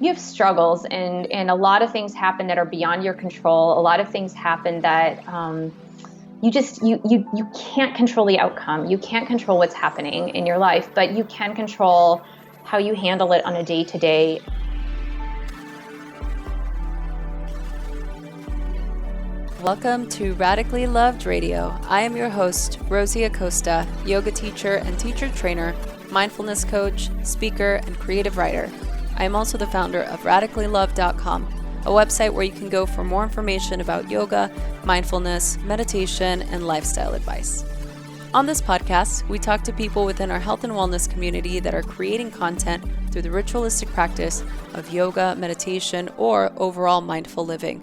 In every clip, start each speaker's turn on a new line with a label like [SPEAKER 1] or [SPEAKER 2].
[SPEAKER 1] you have struggles and a lot of things happen that are beyond your control. A lot of things happen that you can't control the outcome. You can't control what's happening in your life, but you can control how you handle it on a day-to-day.
[SPEAKER 2] Welcome to Radically Loved Radio. I am your host, Rosie Acosta, yoga teacher and teacher trainer, mindfulness coach, speaker, and creative writer. I am also the founder of radicallylove.com, a website where you can go for more information about yoga, mindfulness, meditation, and lifestyle advice. On this podcast, we talk to people within our health and wellness community that are creating content through the ritualistic practice of yoga, meditation, or overall mindful living.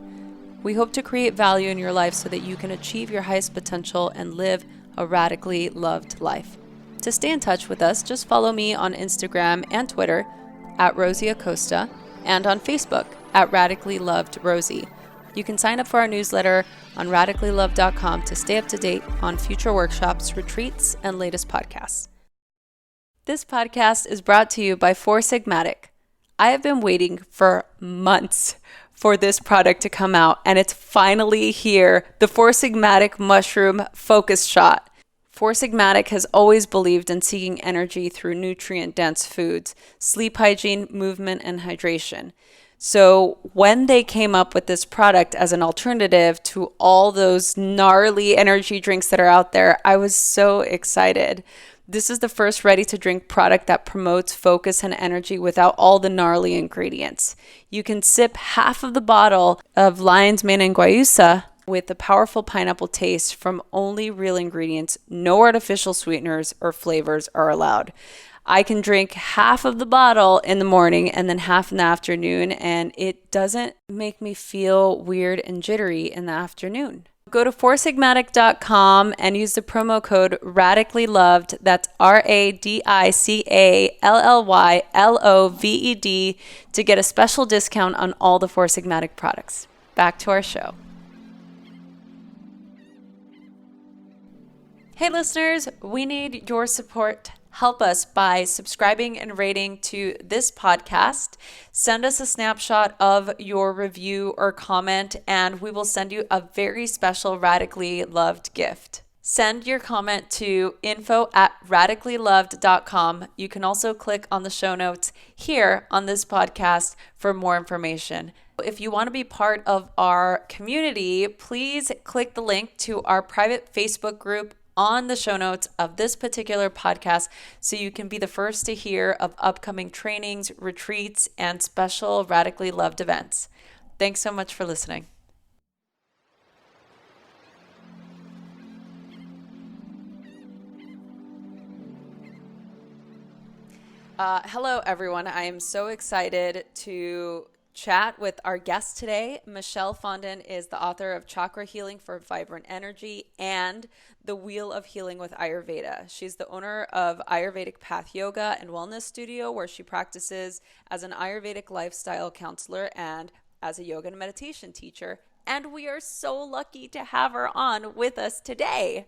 [SPEAKER 2] We hope to create value in your life so that you can achieve your highest potential and live a radically loved life. To stay in touch with us, just follow me on Instagram and Twitter at Rosie Acosta and on Facebook at Radically Loved Rosie. You can sign up for our newsletter on radicallylove.com to stay up to date on future workshops, retreats, and latest podcasts. This podcast is brought to you by Four Sigmatic. I have been waiting for months for this product to come out, and it's finally here, the Four Sigmatic Mushroom Focus Shot. Four Sigmatic has always believed in seeking energy through nutrient-dense foods, sleep hygiene, movement, and hydration. So when they came up with this product as an alternative to all those gnarly energy drinks that are out there, I was so excited. This is the first ready-to-drink product that promotes focus and energy without all the gnarly ingredients. You can sip half of the bottle of lion's mane and guayusa with the powerful pineapple taste from only real ingredients. No artificial sweeteners or flavors are allowed. I can drink half of the bottle in the morning and then half in the afternoon, and it doesn't make me feel weird and jittery in the afternoon. Go to foursigmatic.com and use the promo code RadicallyLoved, that's RADICALLYLOVED, to get a special discount on all the Four Sigmatic products. Back to our show. Hey listeners, we need your support. Help us by subscribing and rating to this podcast. Send us a snapshot of your review or comment, and we will send you a very special Radically Loved gift. Send your comment to info@radicallyloved.com. You can also click on the show notes here on this podcast for more information. If you want to be part of our community, please click the link to our private Facebook group on the show notes of this particular podcast so you can be the first to hear of upcoming trainings, retreats, and special Radically Loved events. Thanks so much for listening. Hello, everyone. I am so excited to chat with our guest today. Michelle Fondin is the author of Chakra Healing for Vibrant Energy and The Wheel of Healing with Ayurveda. She's the owner of Ayurvedic Path Yoga and Wellness Studio, where she practices as an Ayurvedic lifestyle counselor and as a yoga and meditation teacher. And we are so lucky to have her on with us today.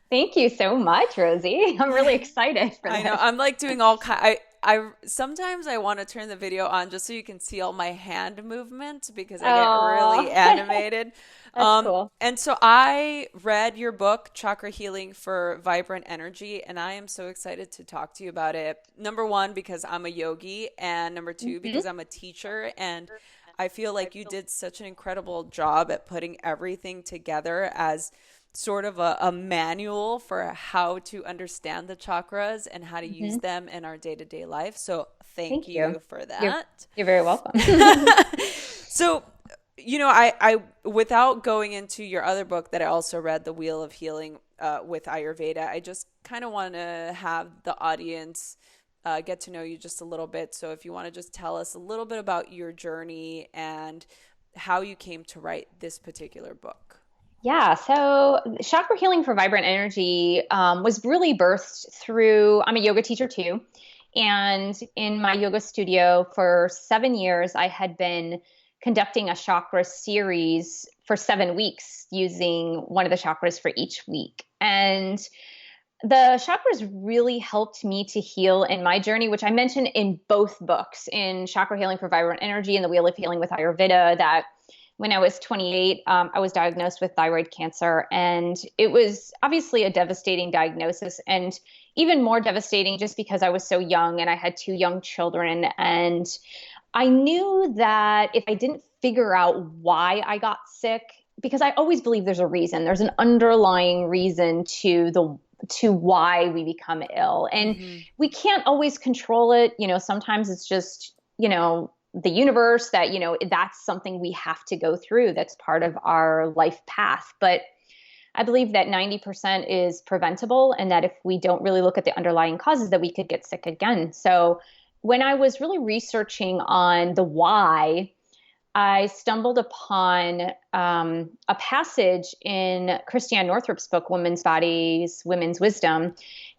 [SPEAKER 1] Thank you so much, Rosie. I'm really excited for this.
[SPEAKER 2] I know. I'm like doing all kind. I sometimes I want to turn the video on just so you can see all my hand movements because I get really animated.
[SPEAKER 1] That's cool.
[SPEAKER 2] And so I read your book, Chakra Healing for Vibrant Energy, and I am so excited to talk to you about it. Number one, because I'm a yogi, and number two, because I'm a teacher, and I feel like you did such an incredible job at putting everything together as sort of a manual for how to understand the chakras and how to use them in our day-to-day life. So thank you for that.
[SPEAKER 1] You're very welcome.
[SPEAKER 2] So, you know, I without going into your other book that I also read, The Wheel of Healing with Ayurveda, I just kind of want to have the audience get to know you just a little bit. So if you want to just tell us a little bit about your journey and how you came to write this particular book.
[SPEAKER 1] Yeah, so Chakra Healing for Vibrant Energy was really birthed through, I'm a yoga teacher too, and in my yoga studio for 7 years, I had been conducting a chakra series for 7 weeks using one of the chakras for each week. And the chakras really helped me to heal in my journey, which I mentioned in both books, in Chakra Healing for Vibrant Energy and The Wheel of Healing with Ayurveda, that when I was 28, I was diagnosed with thyroid cancer. And it was obviously a devastating diagnosis, and even more devastating just because I was so young and I had two young children. And I knew that if I didn't figure out why I got sick, because I always believe there's a reason, there's an underlying reason to why we become ill. And we can't always control it. Sometimes it's just, the universe that, that's something we have to go through. That's part of our life path. But I believe that 90% is preventable, and that if we don't really look at the underlying causes, that we could get sick again. So when I was really researching on the why, I stumbled upon a passage in Christiane Northrup's book, Women's Bodies, Women's Wisdom.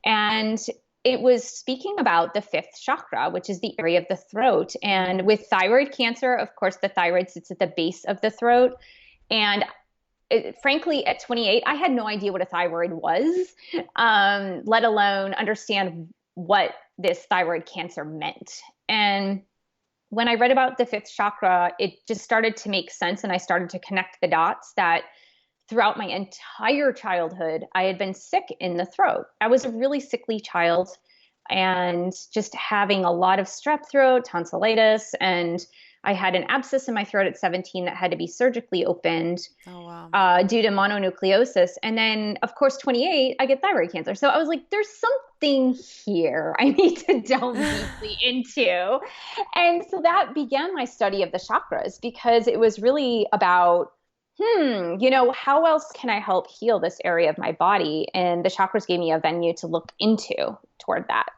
[SPEAKER 1] And it was speaking about the fifth chakra, which is the area of the throat. And with thyroid cancer, of course, the thyroid sits at the base of the throat. And frankly, at 28, I had no idea what a thyroid was, let alone understand what this thyroid cancer meant. And when I read about the fifth chakra, it just started to make sense. And I started to connect the dots that throughout my entire childhood, I had been sick in the throat. I was a really sickly child, and just having a lot of strep throat, tonsillitis, and I had an abscess in my throat at 17 that had to be surgically opened due to mononucleosis. And then, of course, 28, I get thyroid cancer. So I was like, there's something here I need to delve deeply into. And so that began my study of the chakras, because it was really about, how else can I help heal this area of my body? And the chakras gave me a venue to look into toward that.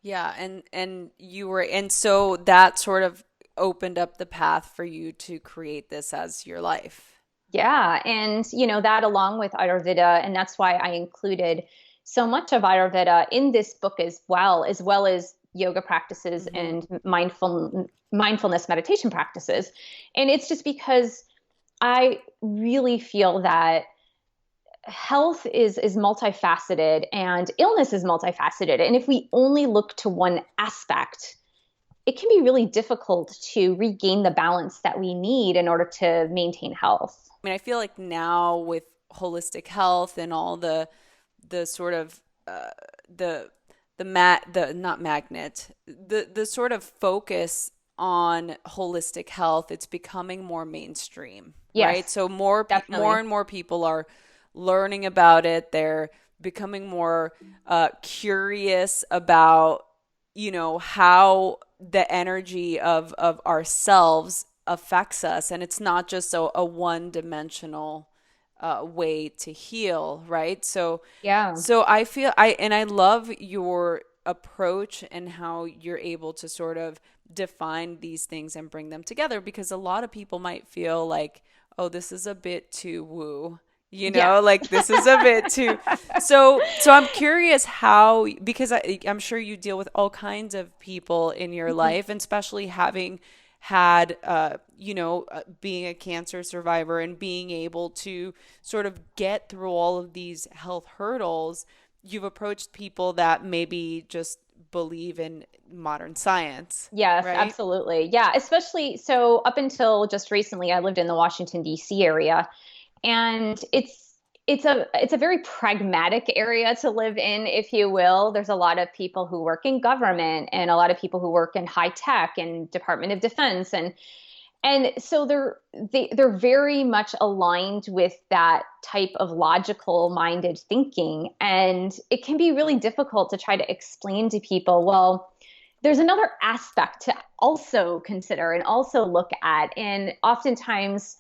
[SPEAKER 2] Yeah. And so that sort of opened up the path for you to create this as your life.
[SPEAKER 1] Yeah. And, that along with Ayurveda, and that's why I included so much of Ayurveda in this book as well as yoga practices and mindfulness meditation practices. And it's just because I really feel that health is multifaceted and illness is multifaceted. And if we only look to one aspect, it can be really difficult to regain the balance that we need in order to maintain health.
[SPEAKER 2] I mean, I feel like now with holistic health and all the sort of the sort of focus on holistic health, it's becoming more mainstream, right? So more and more people are learning about it. They're becoming more curious about, how the energy of ourselves affects us. And it's not just a one-dimensional way to heal, right? So I feel I love your approach and how you're able to sort of define these things and bring them together, because a lot of people might feel like, oh, this is a bit too woo, like this is a bit too. So I'm curious how, because I'm sure you deal with all kinds of people in your life, and especially having had, being a cancer survivor and being able to sort of get through all of these health hurdles, you've approached people that maybe just believe in modern science.
[SPEAKER 1] Yes,
[SPEAKER 2] right?
[SPEAKER 1] Absolutely. Yeah, especially so up until just recently, I lived in the Washington, D.C. area, and it's a very pragmatic area to live in, if you will. There's a lot of people who work in government and a lot of people who work in high tech and Department of Defense, and so they're very much aligned with that type of logical minded thinking. And it can be really difficult to try to explain to people, well, there's another aspect to also consider and also look at. And oftentimes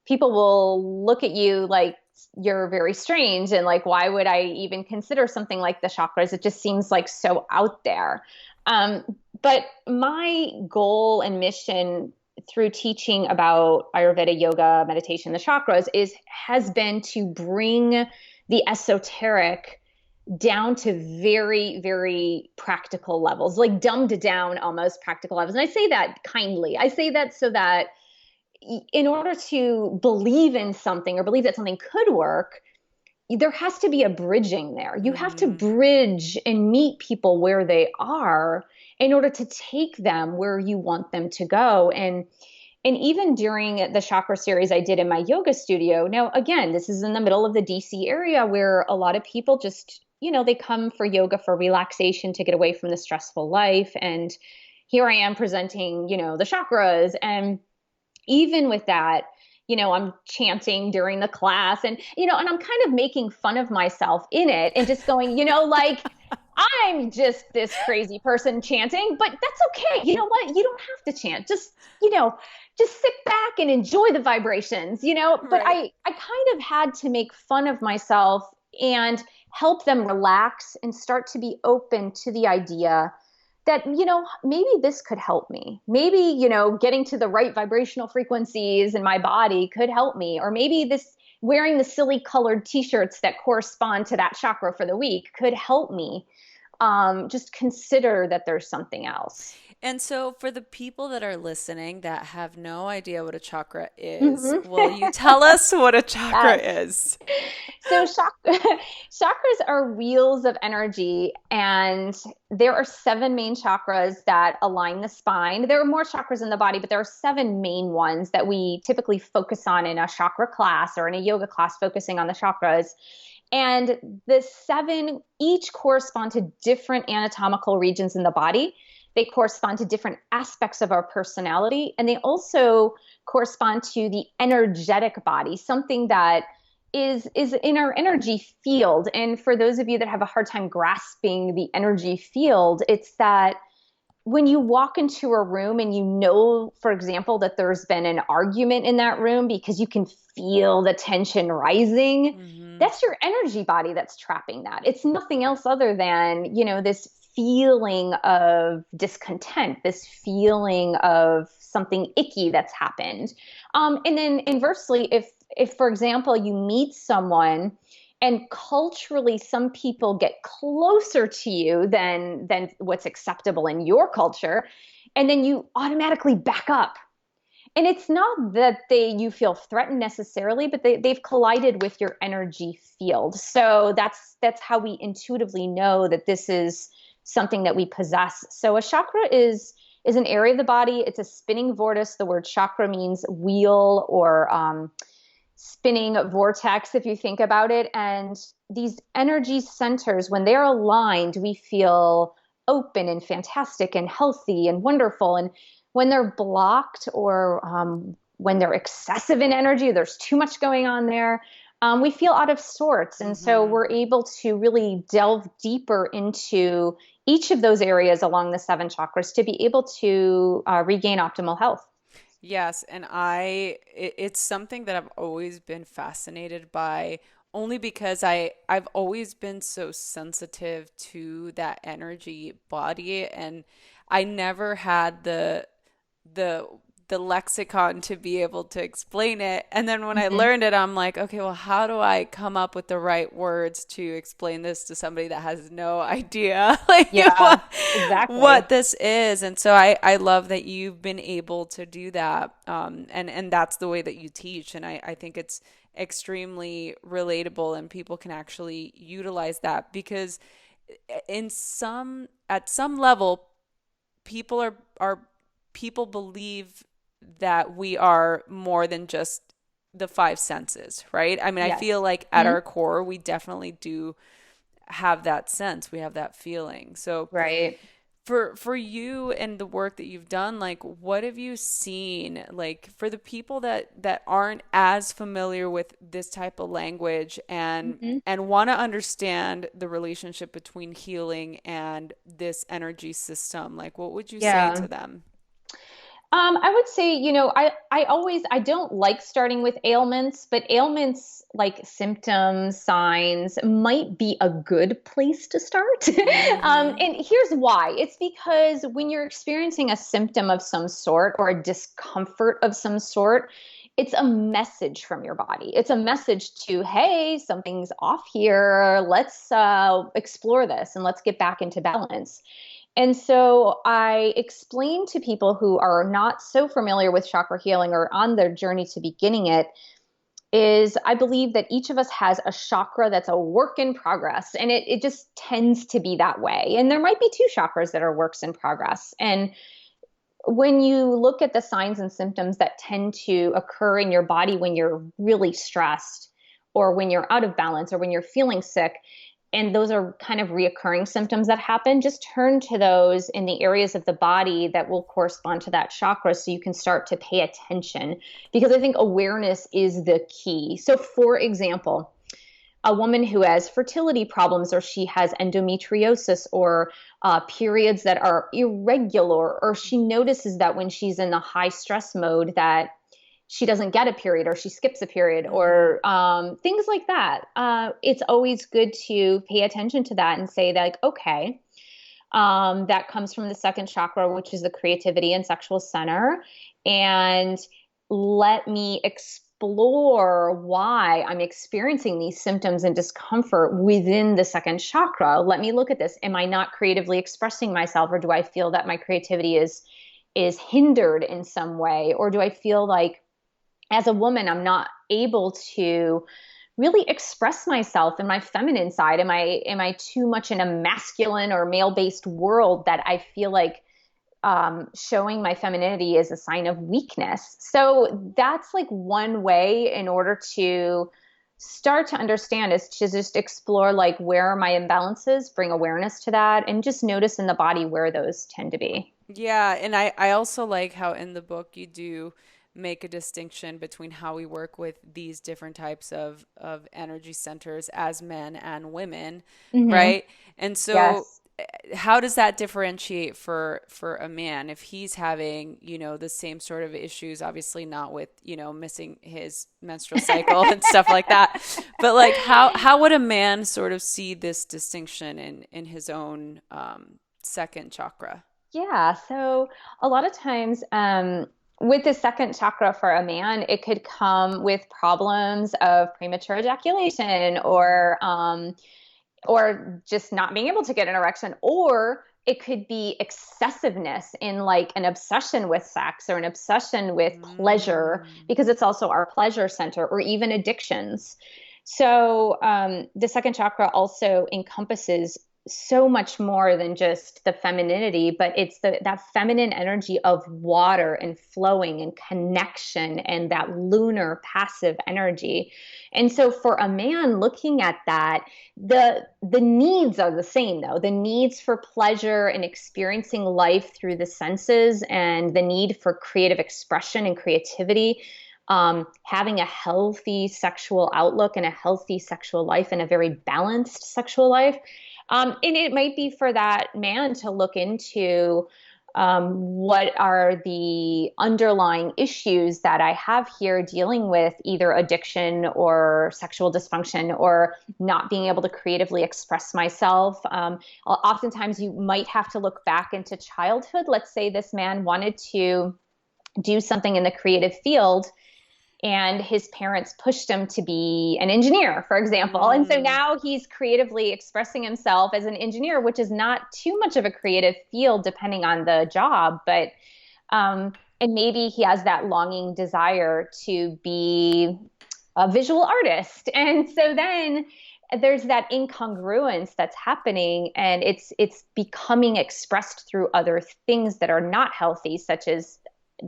[SPEAKER 1] people will look at you like you're very strange and like, why would I even consider something like the chakras? It just seems like so out there. But my goal and mission through teaching about Ayurveda, yoga, meditation, the chakras has been to bring the esoteric down to very, very practical levels, like dumbed down almost practical levels. And I say that kindly. I say that so that in order to believe in something or believe that something could work, there has to be a bridging there. You have to
[SPEAKER 2] Mm-hmm.
[SPEAKER 1] bridge and meet people where they are in order to take them where you want them to go. And even during the chakra series I did in my yoga studio, now again, this is in the middle of the DC area where a lot of people just, they come for yoga for relaxation to get away from the stressful life. And here I am presenting, the chakras. And even with that, I'm chanting during the class and I'm kind of making fun of myself in it and just going, like, I'm just this crazy person chanting, but that's okay. You know what? You don't have to chant. Just sit back and enjoy the vibrations. But
[SPEAKER 2] Right.
[SPEAKER 1] I kind of had to make fun of myself and help them relax and start to be open to the idea that, maybe this could help me. Maybe, getting to the right vibrational frequencies in my body could help me. Or maybe this wearing the silly colored t-shirts that correspond to that chakra for the week could help me. Just consider that there's something else.
[SPEAKER 2] And so, for the people that are listening that have no idea what a chakra is,
[SPEAKER 1] Mhm.
[SPEAKER 2] will you tell us what a chakra
[SPEAKER 1] Yes.
[SPEAKER 2] is?
[SPEAKER 1] So chakras are wheels of energy, and there are seven main chakras that align the spine. There are more chakras in the body, but there are seven main ones that we typically focus on in a chakra class or in a yoga class focusing on the chakras. And the seven each correspond to different anatomical regions in the body. They correspond to different aspects of our personality, and they also correspond to the energetic body, something that is in our energy field. And for those of you that have a hard time grasping the energy field, it's that when you walk into a room and for example, that there's been an argument in that room because you can feel the tension rising,
[SPEAKER 2] Mm-hmm.
[SPEAKER 1] that's your energy body that's trapping that. It's nothing else other than, this feeling of discontent, this feeling of something icky that's happened. And then inversely, if for example, you meet someone and culturally some people get closer to you than what's acceptable in your culture, and then you automatically back up, and it's not that you feel threatened necessarily, but they've collided with your energy field. So that's how we intuitively know that this is something that we possess. So a chakra is an area of the body. It's a spinning vortex. The word chakra means wheel or spinning vortex, if you think about it. And these energy centers, when they're aligned, we feel open and fantastic and healthy and wonderful. And when they're blocked or when they're excessive in energy, there's too much going on there, we feel out of sorts. And so
[SPEAKER 2] Mm-hmm.
[SPEAKER 1] we're able to really delve deeper into each of those areas along the seven chakras to be able to regain optimal health.
[SPEAKER 2] Yes, and it's something that I've always been fascinated by, only because I've always been so sensitive to that energy body, and I never had the the lexicon to be able to explain it. And then when I
[SPEAKER 1] Mhm.
[SPEAKER 2] learned it, I'm like, okay, well, how do I come up with the right words to explain this to somebody that has no idea like
[SPEAKER 1] Yeah,
[SPEAKER 2] what
[SPEAKER 1] exactly.
[SPEAKER 2] this is? And so I love that you've been able to do that. And that's the way that you teach. And I think it's extremely relatable and people can actually utilize that because at some level, people are people believe that we are more than just the five senses, right? I mean, I feel
[SPEAKER 1] Yes.
[SPEAKER 2] like at
[SPEAKER 1] Mhm.
[SPEAKER 2] our core, we definitely do have that sense. We have that feeling. So
[SPEAKER 1] Right.
[SPEAKER 2] for you and the work that you've done, like what have you seen like for the people that aren't as familiar with this type of language
[SPEAKER 1] Mhm.
[SPEAKER 2] and want to understand the relationship between healing and this energy system, like what would you say to
[SPEAKER 1] Yeah.
[SPEAKER 2] them?
[SPEAKER 1] I would say, I don't like starting with ailments, but ailments like symptoms, signs might be a good place to start.
[SPEAKER 2] Mm-hmm.
[SPEAKER 1] And here's why. It's because when you're experiencing a symptom of some sort or a discomfort of some sort, it's a message from your body. It's a message to, hey, something's off here. Let's explore this and let's get back into balance. And so I explain to people who are not so familiar with chakra healing or on their journey to beginning it is I believe that each of us has a chakra that's a work in progress. And it just tends to be that way. And there might be two chakras that are works in progress. And when you look at the signs and symptoms that tend to occur in your body when you're really stressed or when you're out of balance or when you're feeling sick, and those are kind of reoccurring symptoms that happen, just turn to those in the areas of the body that will correspond to that chakra so you can start to pay attention. Because I think awareness is the key. So, for example, a woman who has fertility problems, or she has endometriosis, or periods that are irregular, or she notices that when she's in the high stress mode that she doesn't get a period, or she skips a period, or things like that. It's always good to pay attention to that and say that, like, okay, that comes from the second chakra, which is the creativity and sexual center. And let me explore why I'm experiencing these symptoms and discomfort within the second chakra. Let me look at this. Am I not creatively expressing myself, or do I feel that my creativity is hindered in some way? Or do I feel like as a woman, I'm not able to really express myself in my feminine side? Am I too much in a masculine or male-based world that I feel like showing my femininity is a sign of weakness? So that's like one way in order to start to understand, is to just explore, like, where are my imbalances, bring awareness to that, and just notice in the body where those tend to be.
[SPEAKER 2] Yeah, and I also like how in the book you do make a distinction between how we work with these different types of energy centers as men and women,
[SPEAKER 1] Mm-hmm.
[SPEAKER 2] right? And so
[SPEAKER 1] Yes.
[SPEAKER 2] how does that differentiate for a man if he's having, the same sort of issues, obviously not with, missing his menstrual cycle and stuff like that. But like how would a man sort of see this distinction in his own second chakra?
[SPEAKER 1] Yeah. So a lot of times, with the second chakra for a man, it could come with problems of premature ejaculation, or just not being able to get an erection, or it could be excessiveness in, like, an obsession with sex or an obsession with pleasure,
[SPEAKER 2] Mm.
[SPEAKER 1] because it's also our pleasure center, or even addictions. So the second chakra also encompasses so much more than just the femininity, but it's that feminine energy of water and flowing and connection, and that lunar passive energy. And so for a man looking at that, the needs are the same, though. The needs for pleasure and experiencing life through the senses, and the need for creative expression and creativity, having a healthy sexual outlook and a healthy sexual life and a very balanced sexual life. And it might be for that man to look into, what are the underlying issues that I have here, dealing with either addiction or sexual dysfunction, or not being able to creatively express myself. Oftentimes, you might have to look back into childhood. Let's say this man wanted to do something in the creative field, and his parents pushed him to be an engineer, for example. And so
[SPEAKER 2] Mm.
[SPEAKER 1] now he's creatively expressing himself as an engineer, which is not too much of a creative field depending on the job. But and maybe he has that longing desire to be a visual artist. And so then there's that incongruence that's happening, and it's becoming expressed through other things that are not healthy, such as,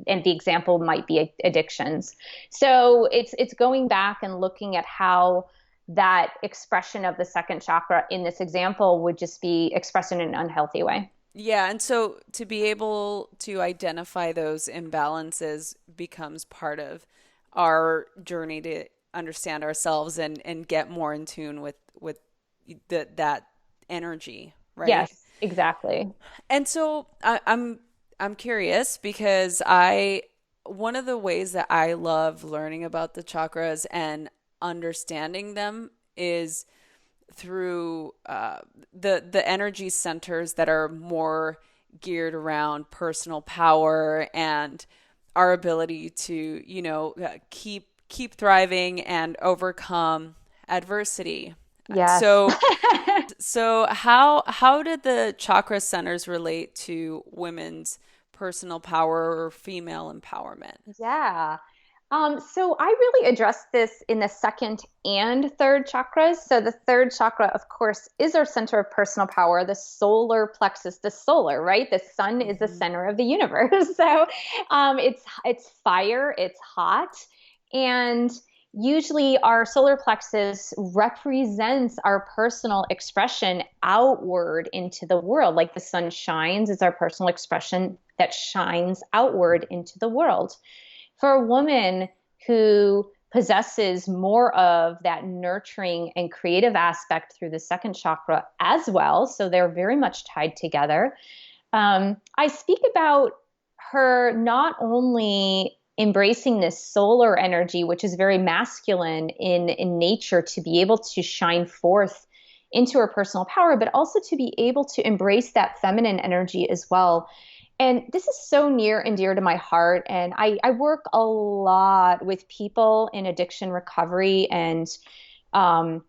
[SPEAKER 1] and the example might be addictions. So it's going back and looking at how that expression of the second chakra in this example would just be expressed in an unhealthy way.
[SPEAKER 2] Yeah, and so to be able to identify those imbalances becomes part of our journey to understand ourselves and get more in tune with that energy, right?
[SPEAKER 1] Yes, exactly.
[SPEAKER 2] And so I'm curious because I one of the ways that I love learning about the chakras and understanding them is through the energy centers that are more geared around personal power and our ability to keep thriving and overcome adversity.
[SPEAKER 1] Yes.
[SPEAKER 2] So how did the chakra centers relate to women's personal power or female empowerment?
[SPEAKER 1] Yeah. So I really address this in the second and third chakras. So the third chakra, of course, is our center of personal power, the solar plexus, the solar, right? The sun is the
[SPEAKER 2] Mm-hmm.
[SPEAKER 1] center of the universe. So it's fire, it's hot, and usually our solar plexus represents our personal expression outward into the world. Like the sun shines, it's our personal expression that shines outward into the world. For a woman who possesses more of that nurturing and creative aspect through the second chakra as well, so they're very much tied together. I speak about her not only embracing this solar energy, which is very masculine in nature, to be able to shine forth into her personal power, but also to be able to embrace that feminine energy as well. And this is so near and dear to my heart. And I work a lot with people in addiction recovery and um,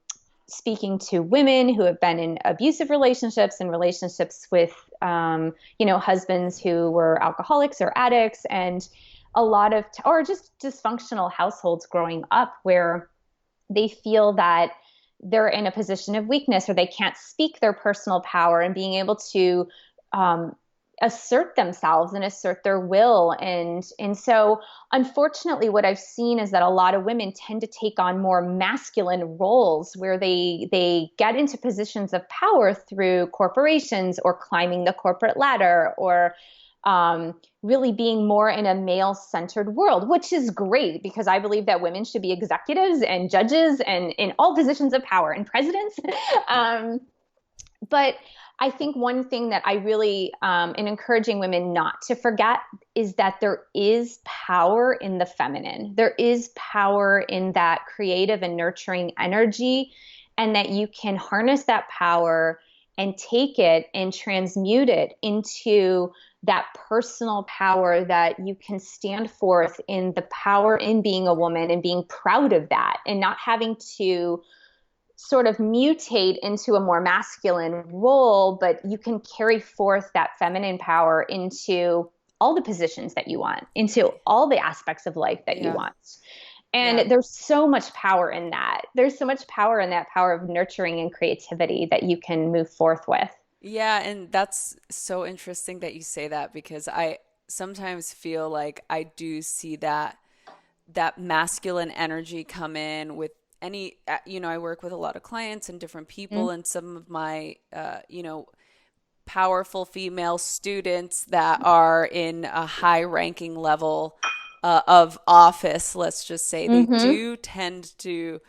[SPEAKER 1] speaking to women who have been in abusive relationships and relationships with, husbands who were alcoholics or addicts, and a lot of, or just dysfunctional households growing up where they feel that they're in a position of weakness or they can't speak their personal power, and being able to um, assert themselves and assert their will. And so unfortunately what I've seen is that a lot of women tend to take on more masculine roles where they get into positions of power through corporations or climbing the corporate ladder or really being more in a male-centered world, which is great because I believe that women should be executives and judges and in all positions of power and presidents. But I think one thing that I really am encouraging women not to forget is that there is power in the feminine. There is power in that creative and nurturing energy, and that you can harness that power and take it and transmute it into that personal power that you can stand forth in, the power in being a woman and being proud of that and not having to sort of mutate into a more masculine role, but you can carry forth that feminine power into all the positions that you want, into all the aspects of life that you
[SPEAKER 2] Yeah.
[SPEAKER 1] want. And
[SPEAKER 2] Yeah.
[SPEAKER 1] there's so much power in that. There's so much power in that power of nurturing and creativity that you can move forth with.
[SPEAKER 2] Yeah, and that's so interesting that you say that because I sometimes feel like I do see that masculine energy come in with any I work with a lot of clients and different people, and some of my powerful female students that are in a high ranking level of office, let's just say, they
[SPEAKER 1] Mm-hmm.
[SPEAKER 2] do tend to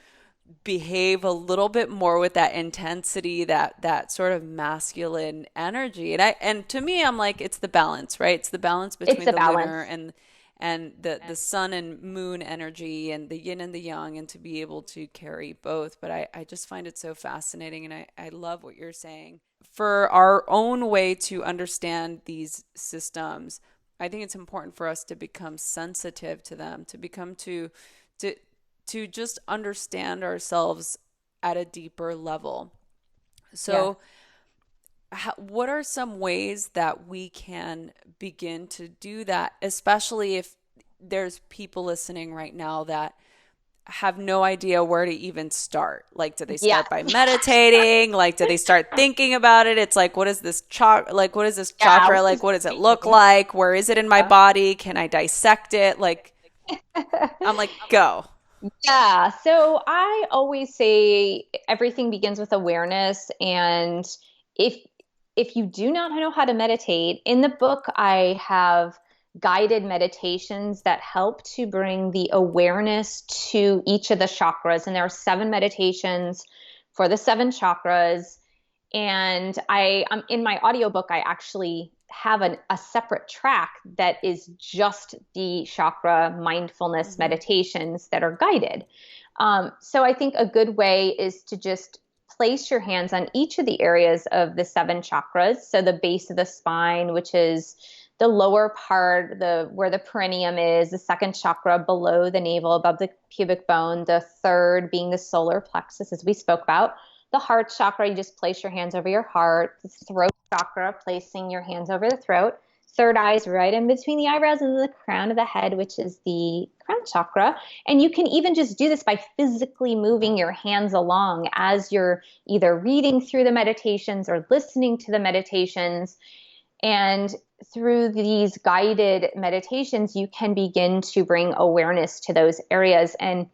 [SPEAKER 2] behave a little bit more with that intensity, that sort of masculine energy. And to me, I'm like, it's the balance, right? It's the balance
[SPEAKER 1] It's
[SPEAKER 2] between
[SPEAKER 1] a
[SPEAKER 2] the lunar
[SPEAKER 1] balance.
[SPEAKER 2] and the sun and moon energy and the yin and the yang, and to be able to carry both. But I just find it so fascinating, and I love what you're saying. For our own way to understand these systems, I think it's important for us to become sensitive to them, to become to to just understand ourselves at a deeper level.
[SPEAKER 1] Yes.
[SPEAKER 2] So, what are some ways that we can begin to do that, especially if there's people listening right now that have no idea where to even start? Like, do they
[SPEAKER 1] Yes.
[SPEAKER 2] start by meditating? Like, do they start thinking about it? It's like, what is this like, what is this
[SPEAKER 1] Yeah.
[SPEAKER 2] chakra?
[SPEAKER 1] What
[SPEAKER 2] Like,
[SPEAKER 1] does
[SPEAKER 2] what
[SPEAKER 1] this
[SPEAKER 2] does it look
[SPEAKER 1] mean?
[SPEAKER 2] like? Where is it in my
[SPEAKER 1] Yeah.
[SPEAKER 2] body? Can I dissect it? Like, I'm like, go.
[SPEAKER 1] Yeah. So I always say everything begins with awareness. And if if you do not know how to meditate, in the book I have guided meditations that help to bring the awareness to each of the chakras. And there are seven meditations for the seven chakras. And in my audiobook, I actually have a separate track that is just the chakra mindfulness
[SPEAKER 2] Mm-hmm.
[SPEAKER 1] meditations that are guided. So I think a good way is to just place your hands on each of the areas of the seven chakras. So the base of the spine, which is the lower part, the where the perineum is, the second chakra below the navel, above the pubic bone, the third being the solar plexus, as we spoke about. The heart chakra, you just place your hands over your heart. The throat chakra, placing your hands over the throat. third eye is right in between the eyebrows and the crown of the head, which is the crown chakra. And you can even just do this by physically moving your hands along as you're either reading through the meditations or listening to the meditations. And through these guided meditations, you can begin to bring awareness to those areas. And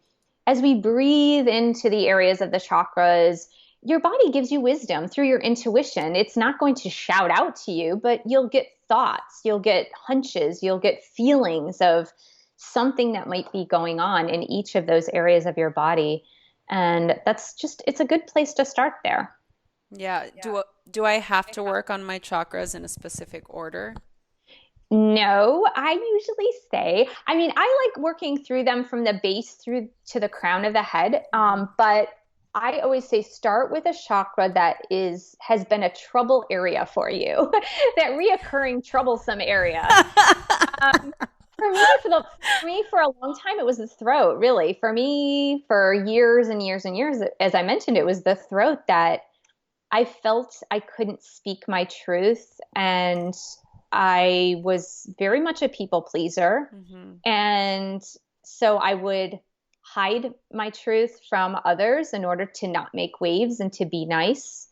[SPEAKER 1] as we breathe into the areas of the chakras, your body gives you wisdom through your intuition. It's not going to shout out to you, but you'll get thoughts, you'll get hunches, you'll get feelings of something that might be going on in each of those areas of your body. And it's a good place to start there.
[SPEAKER 2] Yeah. Do I have to work on my chakras in a specific order?
[SPEAKER 1] No, I usually say, I mean, I like working through them from the base through to the crown of the head. But I always say start with a chakra that has been a trouble area for you, that reoccurring troublesome area. Um, for a long time, it was the throat, really. For me, for years and years and years, as I mentioned, it was the throat that I felt I couldn't speak my truth. And I was very much a people pleaser.
[SPEAKER 2] Mm-hmm.
[SPEAKER 1] And so I would hide my truth from others in order to not make waves and to be nice.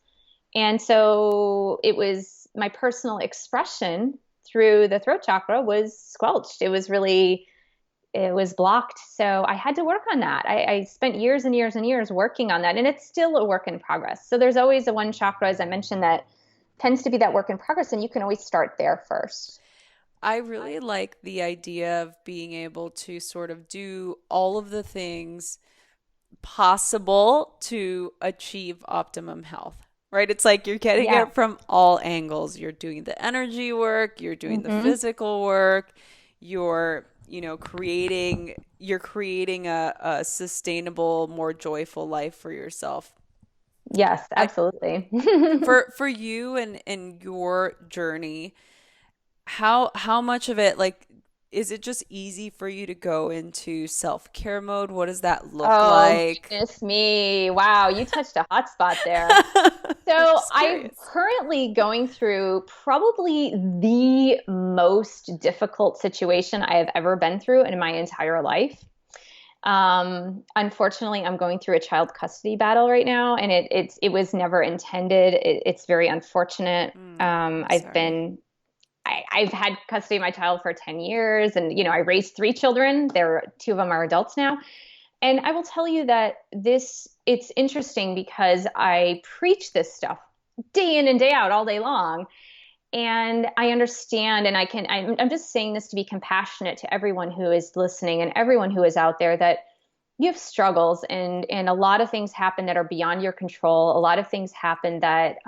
[SPEAKER 1] And so it was my personal expression through the throat chakra was squelched. It was blocked. So I had to work on that. I spent years and years and years working on that. And it's still a work in progress. So there's always a one chakra, as I mentioned, that tends to be that work in progress. And you can always start there first.
[SPEAKER 2] I really like the idea of being able to sort of do all of the things possible to achieve optimum health, right? It's like you're getting
[SPEAKER 1] Yeah.
[SPEAKER 2] it from all angles. You're doing the energy work, you're doing the physical work, you're creating a sustainable, more joyful life for yourself.
[SPEAKER 1] Yes, absolutely.
[SPEAKER 2] For you and your journey, how much of it, like, is it just easy for you to go into self-care mode? What does that look
[SPEAKER 1] Oh,
[SPEAKER 2] like?
[SPEAKER 1] goodness me. Wow, you touched a hot spot there.
[SPEAKER 2] I'm
[SPEAKER 1] So
[SPEAKER 2] just
[SPEAKER 1] I'm
[SPEAKER 2] curious.
[SPEAKER 1] currently going through probably the most difficult situation I have ever been through in my entire life. Unfortunately, I'm going through a child custody battle right now, and it was never intended. It's very unfortunate.
[SPEAKER 2] I'm sorry.
[SPEAKER 1] I've had custody of my child for 10 years, and I raised three children. Two of them are adults now. And I will tell you that it's interesting because I preach this stuff day in and day out all day long. And I understand, and I'm just saying this to be compassionate to everyone who is listening and everyone who is out there, that you have struggles, and a lot of things happen that are beyond your control. A lot of things happen that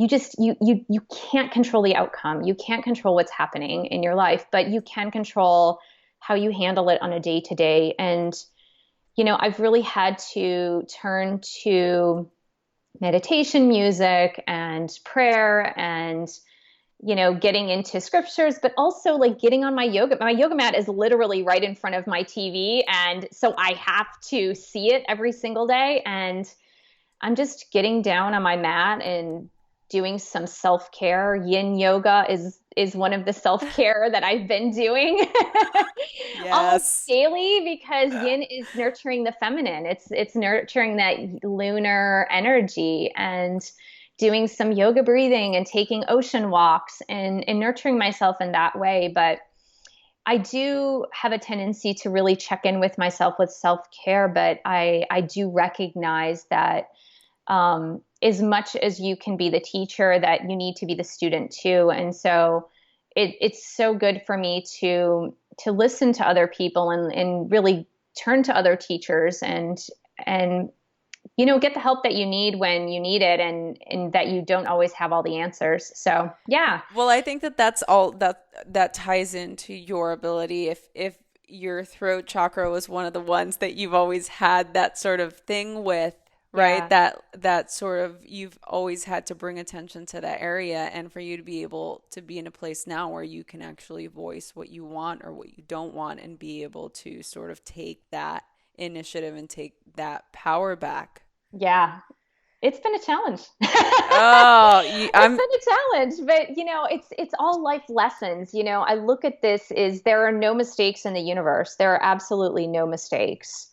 [SPEAKER 1] you can't control the outcome. You can't control what's happening in your life, but you can control how you handle it on a day to day. And I've really had to turn to meditation music and prayer and getting into scriptures, but also like getting on my yoga mat is literally right in front of my TV, and so I have to see it every single day. And I'm just getting down on my mat and doing some self-care. Yin yoga is one of the self-care that I've been doing almost
[SPEAKER 2] Yes.
[SPEAKER 1] daily, because yin is nurturing the feminine. It's nurturing that lunar energy, and doing some yoga breathing and taking ocean walks and nurturing myself in that way. But I do have a tendency to really check in with myself with self-care, but I do recognize that as much as you can be the teacher, that you need to be the student too. And so it's so good for me to listen to other people and really turn to other teachers and get the help that you need when you need it, and that you don't always have all the answers. So yeah.
[SPEAKER 2] Well, I think that that's all that ties into your ability. If your throat chakra was one of the ones that you've always had that sort of thing with, right?
[SPEAKER 1] Yeah.
[SPEAKER 2] That sort of, you've always had to bring attention to that area, and for you to be able to be in a place now where you can actually voice what you want or what you don't want, and be able to sort of take that initiative and take that power back.
[SPEAKER 1] Yeah. It's been a challenge.
[SPEAKER 2] Oh,
[SPEAKER 1] It's been a challenge, but it's all life lessons. I look at this is there are no mistakes in the universe. There are absolutely no mistakes.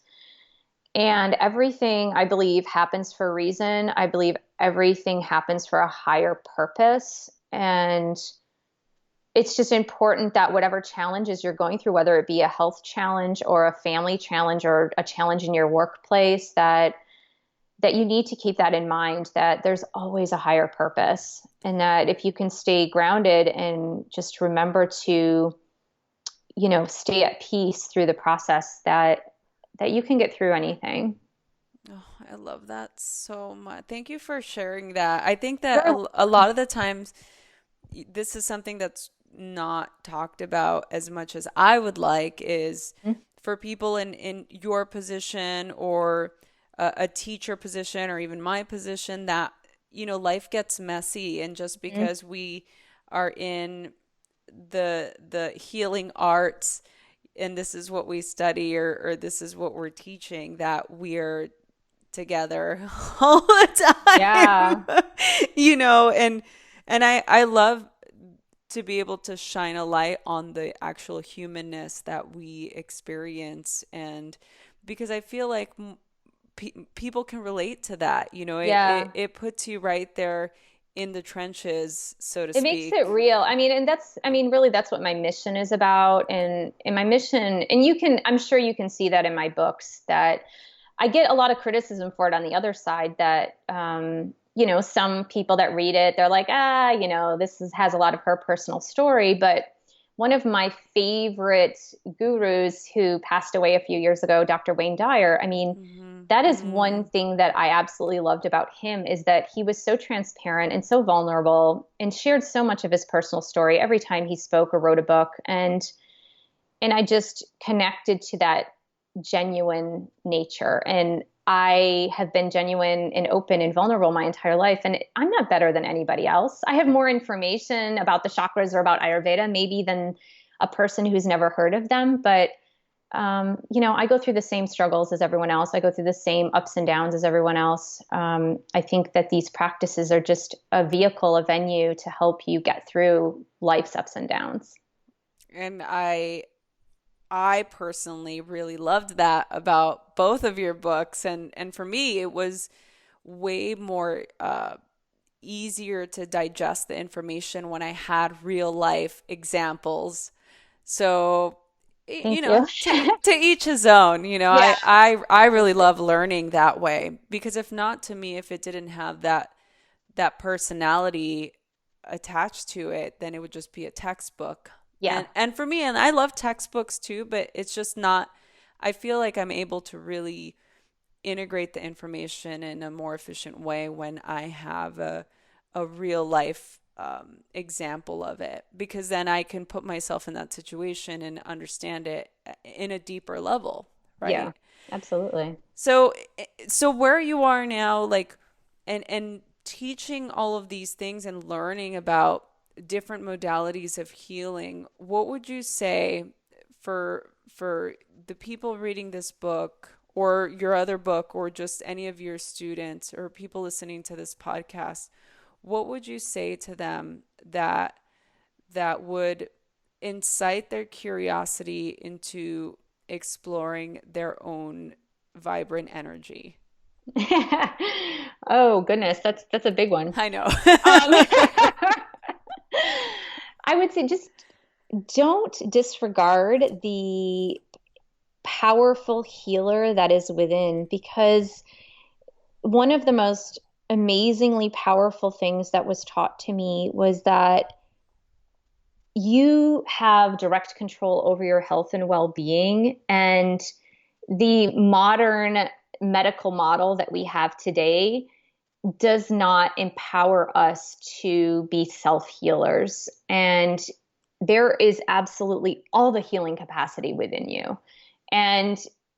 [SPEAKER 1] And everything I believe happens for a reason. I believe everything happens for a higher purpose. And it's just important that whatever challenges you're going through, whether it be a health challenge or a family challenge or a challenge in your workplace, that you need to keep that in mind, that there's always a higher purpose, and that if you can stay grounded and just remember to, stay at peace through the process, that you can get through anything.
[SPEAKER 2] Oh, I love that so much. Thank you for sharing that. I think that
[SPEAKER 1] Sure.
[SPEAKER 2] a lot of the times this is something that's not talked about as much as I would like is for people in your position or a teacher position or even my position that, life gets messy. And just
[SPEAKER 1] Mhm.
[SPEAKER 2] because we are in the healing arts and this is what we study or this is what we're teaching, that we're together all the
[SPEAKER 1] Yeah.
[SPEAKER 2] time, and I love to be able to shine a light on the actual humanness that we experience. And because I feel like people can relate to that,
[SPEAKER 1] Yeah.
[SPEAKER 2] it puts you right there in the trenches, so to
[SPEAKER 1] It makes it
[SPEAKER 2] speak.
[SPEAKER 1] real. Really that's what my mission is about. And my mission, and I'm sure you can see that in my books, that I get a lot of criticism for it on the other side, that, some people that read it, they're like, has a lot of her personal story. But one of my favorite gurus who passed away a few years ago, Dr. Wayne Dyer,
[SPEAKER 2] Hmm.
[SPEAKER 1] that is one
[SPEAKER 2] Hmm.
[SPEAKER 1] thing that I absolutely loved about him, is that he was so transparent and so vulnerable and shared so much of his personal story every time he spoke or wrote a book. And I just connected to that genuine nature. And I have been genuine and open and vulnerable my entire life. And I'm not better than anybody else. I have more information about the chakras or about Ayurveda, maybe, than a person who's never heard of them. But, I go through the same struggles as everyone else. I go through the same ups and downs as everyone else. I think that these practices are just a vehicle, a venue to help you get through life's ups and downs.
[SPEAKER 2] And I personally really loved that about both of your books. And for me, it was way more easier to digest the information when I had real life examples. So,
[SPEAKER 1] Thank you.
[SPEAKER 2] to each his own.
[SPEAKER 1] Yeah.
[SPEAKER 2] I really love learning that way, because if not, to me, if it didn't have that personality attached to it, then it would just be a textbook.
[SPEAKER 1] Yeah.
[SPEAKER 2] And for me, and I love textbooks too, but it's just not, I feel like I'm able to really integrate the information in a more efficient way when I have a real life example of it, because then I can put myself in that situation and understand it in a deeper level,
[SPEAKER 1] Yeah.
[SPEAKER 2] right?
[SPEAKER 1] Absolutely.
[SPEAKER 2] So so where you are now, like, and teaching all of these things and learning about different modalities of healing, what would you say for the people reading this book or your other book or just any of your students or people listening to this podcast? What would you say to them that would incite their curiosity into exploring their own vibrant energy?
[SPEAKER 1] Oh goodness, that's a big one.
[SPEAKER 2] I know.
[SPEAKER 1] Um, I would say just don't disregard the powerful healer that is within, because one of the most amazingly powerful things that was taught to me was that you have direct control over your health and well-being. And the modern medical model that we have today does not empower us to be self healers. And there is absolutely all the healing capacity within you. And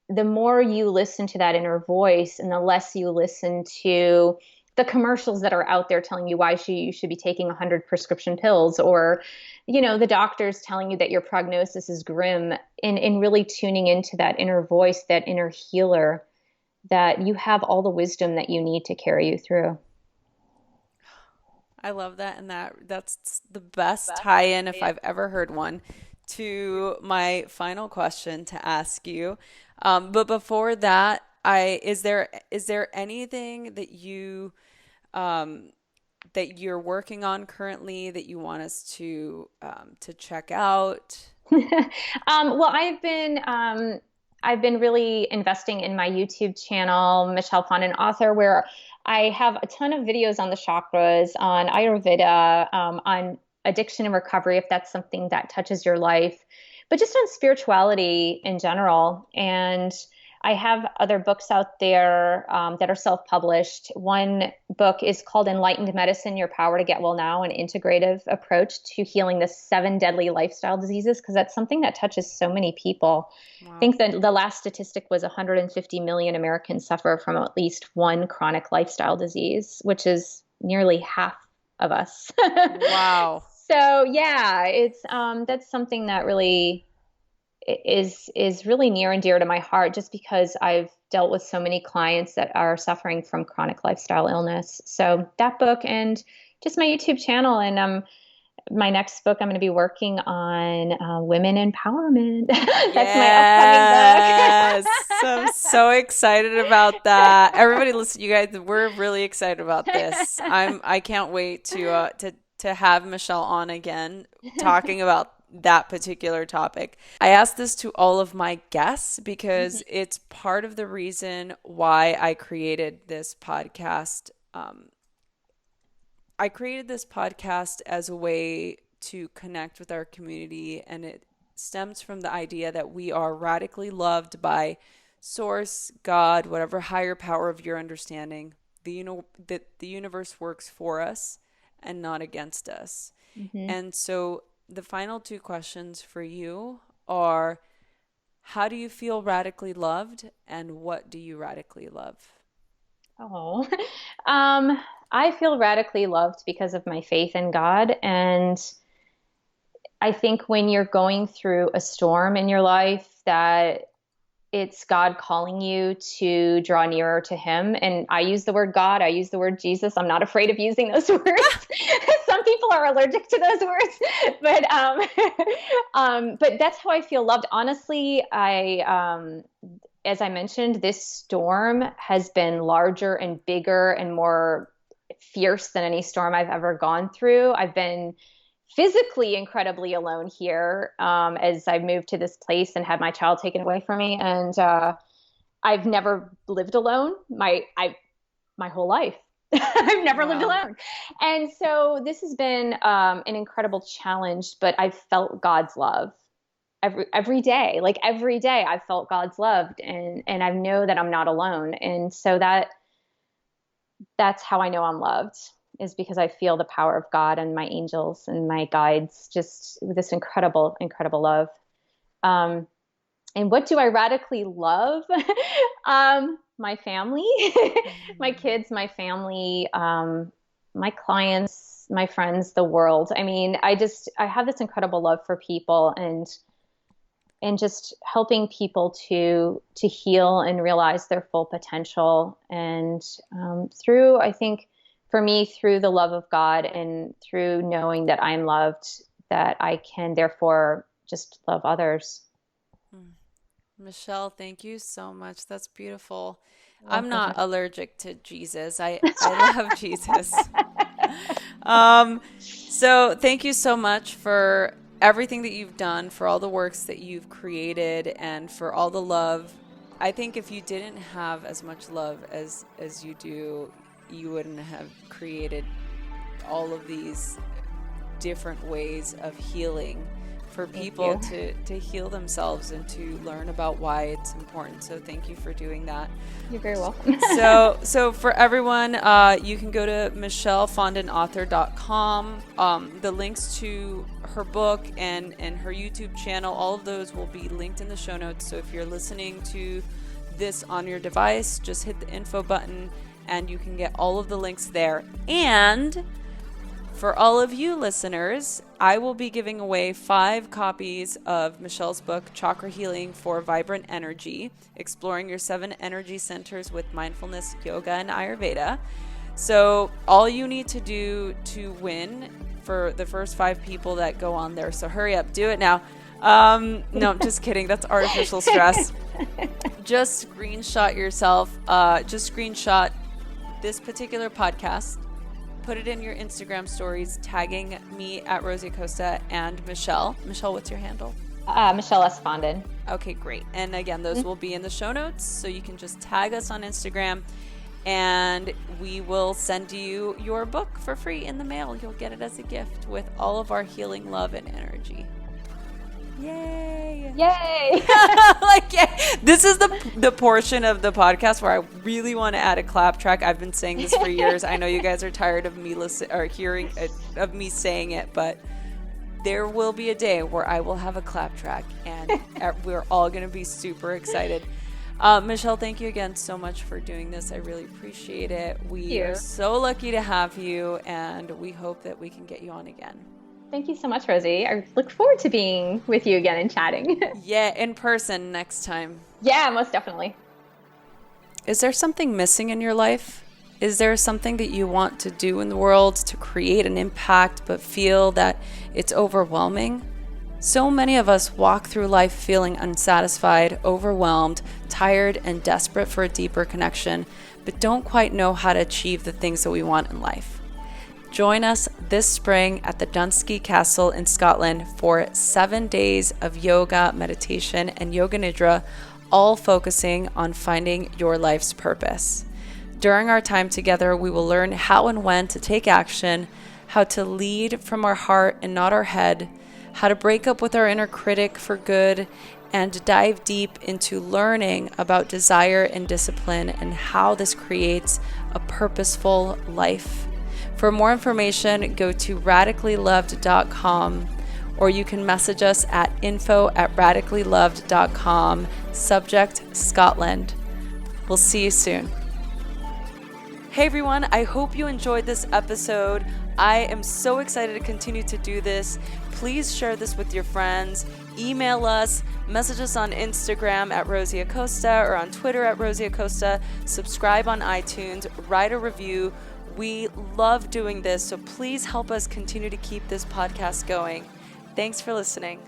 [SPEAKER 1] the more you listen to that inner voice and the less you listen to the commercials that are out there telling you why you should be taking 100 prescription pills, or the doctors telling you that your prognosis is grim, and really tuning into that inner voice, that inner healer, that you have all the wisdom that you need to carry you through.
[SPEAKER 2] I love that. And that's the best tie-in if I've ever heard one to my final question to ask you. But before that, is there anything that you're working on currently that you want us to check out?
[SPEAKER 1] Well, I've been really investing in my YouTube channel, Michelle Fondin Author, where I have a ton of videos on the chakras, on Ayurveda, on addiction and recovery, if that's something that touches your life, but just on spirituality in general. And I have other books out there that are self-published. One book is called Enlightened Medicine, Your Power to Get Well Now, an integrative approach to healing the 7 deadly lifestyle diseases, because that's something that touches so many people. Wow. I think that the last statistic was 150 million Americans suffer from at least one chronic lifestyle disease, which is nearly half of us.
[SPEAKER 2] Wow.
[SPEAKER 1] So yeah, it's that's something that really is really near and dear to my heart, just because I've dealt with so many clients that are suffering from chronic lifestyle illness. So that book and just my YouTube channel, and my next book I'm going to be working on women empowerment. That's my upcoming book.
[SPEAKER 2] I'm so excited about that. Everybody listen, you guys, we're really excited about this. I can't wait to have Michelle on again talking about that particular topic. I ask this to all of my guests because it's part of the reason why I created this podcast. I created this podcast as a way to connect with our community, and it stems from the idea that we are radically loved by Source, God, whatever higher power of your understanding. That the universe works for us and not against us. And so the final 2 questions for you are, how do you feel radically loved, and what do you radically love?
[SPEAKER 1] Oh, I feel radically loved because of my faith in God. And I think when you're going through a storm in your life, that it's God calling you to draw nearer to Him. And I use the word God, I use the word Jesus. I'm not afraid of using those words. Some people are allergic to those words, but that's how I feel loved. Honestly, as I mentioned, this storm has been larger and bigger and more fierce than any storm I've ever gone through. I've been physically incredibly alone here as I moved to this place and had my child taken away from me. And I've never lived alone my whole life. I've never lived alone. And so this has been an incredible challenge, but I've felt God's love every day. Like every day I felt God's love, and I know that I'm not alone. And so that's how I know I'm loved, is because I feel the power of God and my angels and my guides, just with this incredible, incredible love. And what do I radically love? My family, my kids, my family, my clients, my friends, the world. I mean, I have this incredible love for people, and just helping people to heal and realize their full potential. And through, I think, for me, through the love of God and through knowing that I'm loved, that I can therefore just love others.
[SPEAKER 2] Michelle, thank you so much. That's beautiful. I'm not allergic to Jesus. I love Jesus. So thank you so much for everything that you've done, for all the works that you've created, and for all the love. I think if you didn't have as much love as you do, you wouldn't have created all of these different ways of healing for people to heal themselves and to learn about why it's important. So thank you for doing that.
[SPEAKER 1] You're very welcome.
[SPEAKER 2] So for everyone, you can go to michellefondinauthor.com. The links to her book and her YouTube channel, all of those will be linked in the show notes. So if you're listening to this on your device, just hit the info button and you can get all of the links there. And For all of you listeners, I will be giving away 5 copies of Michelle's book, Chakra Healing for Vibrant Energy, exploring your 7 energy centers with mindfulness, yoga, and Ayurveda. So all you need to do to win for the first 5 people that go on there, so hurry up, do it now. No, just kidding. That's artificial stress. Just screenshot yourself. Just screenshot this particular podcast. Put it in your Instagram stories, tagging me at Rosie Acosta and Michelle. Michelle, what's your handle?
[SPEAKER 1] Michelle S. Fondin.
[SPEAKER 2] Okay, great. And again, those will be in the show notes, so you can just tag us on Instagram, and we will send you your book for free in the mail. You'll get it as a gift with all of our healing love and energy. Yay!
[SPEAKER 1] Yay!
[SPEAKER 2] This is the portion of the podcast where I really want to add a clap track. I've been saying this for years. I know you guys are tired of me hearing of me saying it, but there will be a day where I will have a clap track, and we're all going to be super excited. Michelle, thank you again so much for doing this. I really appreciate it. We are so lucky to have you, and we hope that we can get you on again.
[SPEAKER 1] Thank you so much, Rosie. I look forward to being with you again and chatting.
[SPEAKER 2] Yeah, in person next time.
[SPEAKER 1] Yeah, most definitely.
[SPEAKER 2] Is there something missing in your life? Is there something that you want to do in the world to create an impact but feel that it's overwhelming? So many of us walk through life feeling unsatisfied, overwhelmed, tired, and desperate for a deeper connection, but don't quite know how to achieve the things that we want in life. Join us this spring at the Dunsky Castle in Scotland for 7 days of yoga, meditation, and yoga nidra, all focusing on finding your life's purpose. During our time together, we will learn how and when to take action, how to lead from our heart and not our head, how to break up with our inner critic for good, and dive deep into learning about desire and discipline and how this creates a purposeful life. For more information, go to radicallyloved.com, or you can message us at info@radicallyloved.com, subject Scotland. We'll see you soon. Hey everyone, I hope you enjoyed this episode. I am so excited to continue to do this. Please share this with your friends. Email us, message us on Instagram at Rosie Acosta or on Twitter at Rosie Acosta. Subscribe on iTunes, write a review. We love doing this, so please help us continue to keep this podcast going. Thanks for listening.